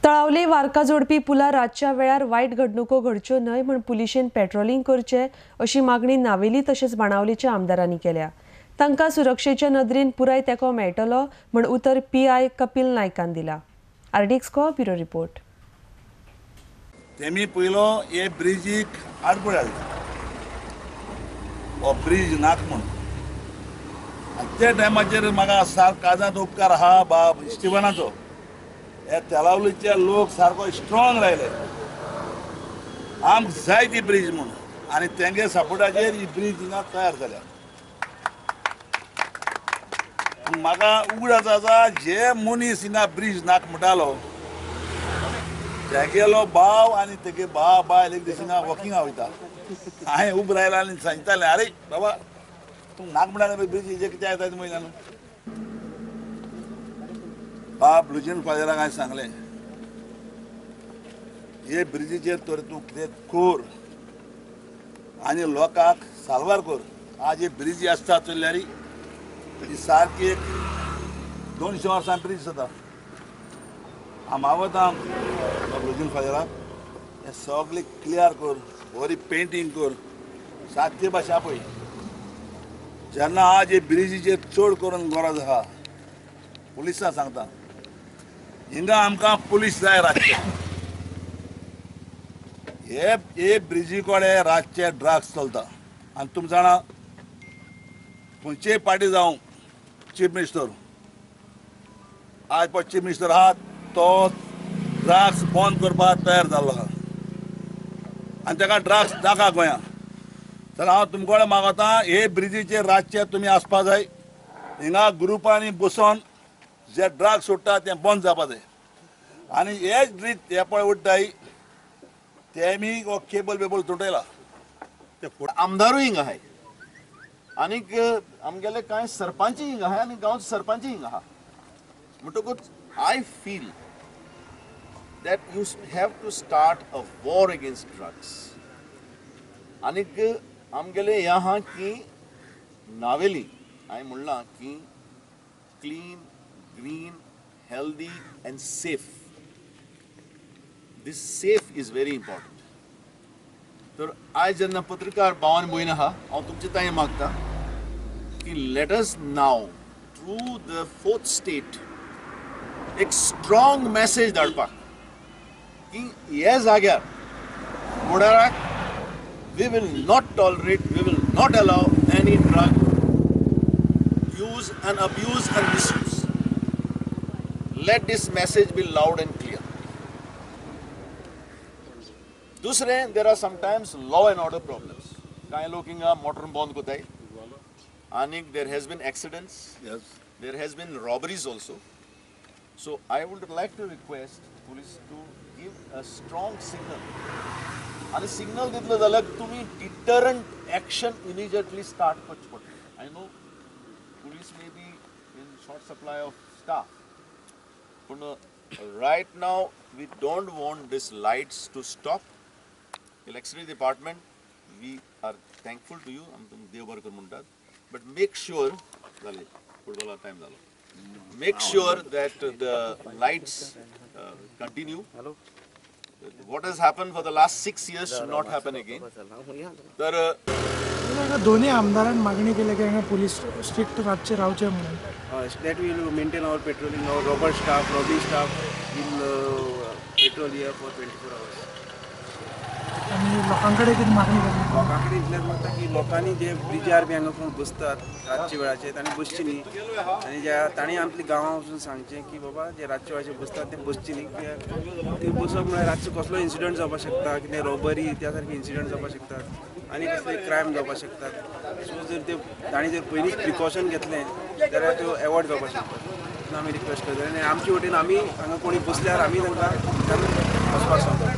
तळावले वार्का जोडपी पुलार रातच्या वेळार वायट घडणुको घडच्यो न्हय म्हण पुलिशेन पेट्रोलिंग करचें अशी मागणी नावेली तशेंच बाणावलेच्या आमदारांनी केल्या। तांकां सुरक्षेच्या नदरेन पुराय तेंको मेळटलो म्हण उतर PI कपिल नायकान दिला। आरडीएक्सको ब्युरो रिपोर्ट। तेमी पयलो हे ब्रिजीक आडपड हो ब्रिज नाक म्हूण त्या टायमाचेर म्हाका सारको काजांत उपकार आहा बाब स्टिवनाचो। हे तेलावलीचे लोक सारको स्ट्रॉंग राहिले आमकां जाय ती ब्रिज म्हूण आनी तेंगे सपोर्टाचेर ही ब्रिज हिंगा तयार जाल्या। म्हाका उगड आसा जे मनीस हिंगा ब्रिज नाक म्हणटालो तेगेलो भाव आनी तेगे बायल एक दीस हिंगा वॉकिंगा वयता। हांवें उबो रायलो आनी सांगतालें अरे बाबा तूं नाक म्हणटा ब्रिज हेजे कितें येता तें म्हयन्यान बाब लुजन फादराक हांवें सांगलें हे ब्रिजीचेर तर तूं कितें कर आनी लोकांक साल्वार कर। आज हे ब्रिजी आसता चल्ल्यार ही सारकी एक 200 वर्सां ब्रिज जाता। हांव मागता लुजन फादराक हें सगळें क्लियर कर, बरी पेंटींग कर, सारकी भाशा पळय। जेन्ना आज हे ब्रिजीचेर चड करून गरज आहा पुलिसां सांगता हिंगा आमकां पुलीस जाय रातचे। हे ब्रिजी कडेन रातचे ड्रग्स चलता आनी तुमी जाणा खंयचेय पार्टी जावं चीफ मिनिस्टर आज पळय चीफ मिनिस्टर आहा तो ड्रग्स बंद करपाक तयार जाल्लो आहा आनी ताका ड्रग्स नाका गोंयांत। तर हांव तुमचे कडेन मागता हे ब्रिजीचेर रातचे तुमी आसपा जाय। हिंगा ग्रुपांनी बसून जे ड्रग्स सोडटा तें बंद जावपा जाय आनी हेच रीत हे पळय उडटाय तेमी हो केबल बेबल तुटयला ते आमदारूय हिंगा आहाय आनीक आमगेले कांय सरपंचूय हिंगा आहाय आनी गांवचो सरपंचूय हिंगा आहा। म्हणटकूच I feel that you have to start a war against drugs. आनीक आमगेले हें आहा की नावेली हांवें म्हणलां की clean, green, healthy and safe. This safe is very important. तर आज जेन्ना पत्रकार भावान भयण आहा हांव तुमचे तांय मागता की let us now through the fourth state एक स्ट्रॉंग मेसेज धाडपाक की ह्या जाग्यार फुडाराक we will not tolerate, we will not allow any drug use and abuse and misuse. Let this message be loud and clear. दूसरे, there are sometimes law and order problems. कांय लोक हिंगा motor बंद कोताय आनीक there has been accidents. Yes. There has been robberies also. So I would like to request police to give a strong signal. And signal दितलो जाल्यार तुम्ही deterrent action immediately start करचें पडटलें। I know police may be in short supply of staff. But right now we don't want these lights to stop. Electricity department, we are thankful to you. आम देव बरें कर म्हणटात, but make sure जालें फुटबॉला time जालो। Make sure that the lights continue. What has happened for the last 6 years should not happen again. तर दोन्ही आमदारांनी मागणी केली की पोलीस स्ट्रिक्ट रातचे रावचे म्हणून। That we will maintain our patrolling, our robber staff, robbing staff will patrol here for 24 hours. आणि लोकांकडे किती मागणी केली? लोकांकडे इतलेंच मागता की लोकांनी जे ब्रिजार बी हांगा कोण बसतात रातचे वेळाचे तांणी बसची न्ही आनी ज्या तांणी आपली गांवां वचून सांगचें की बाबा जे रातचे वेळाचे बसतात ते बसची न्ही कित्याक ते बसप म्हळ्यार रातचो कसलो इन्सिडंट जावपाक शकता, कितें रॉबरी त्या सारखे इन्सिडंट जावपाक शकतात आनी कसले क्रायम जावपाक शकतात। सो जर ते तांणी जर पयलींच प्रिकॉशन घेतलें जाल्यार त्यो एवॉयड जावपाक शकतात। आमी रिक्वेस्ट करता आनी आमचे वटेन आमी हांगा कोणी बसल्यार आमी तांकां वचपाक सांगता।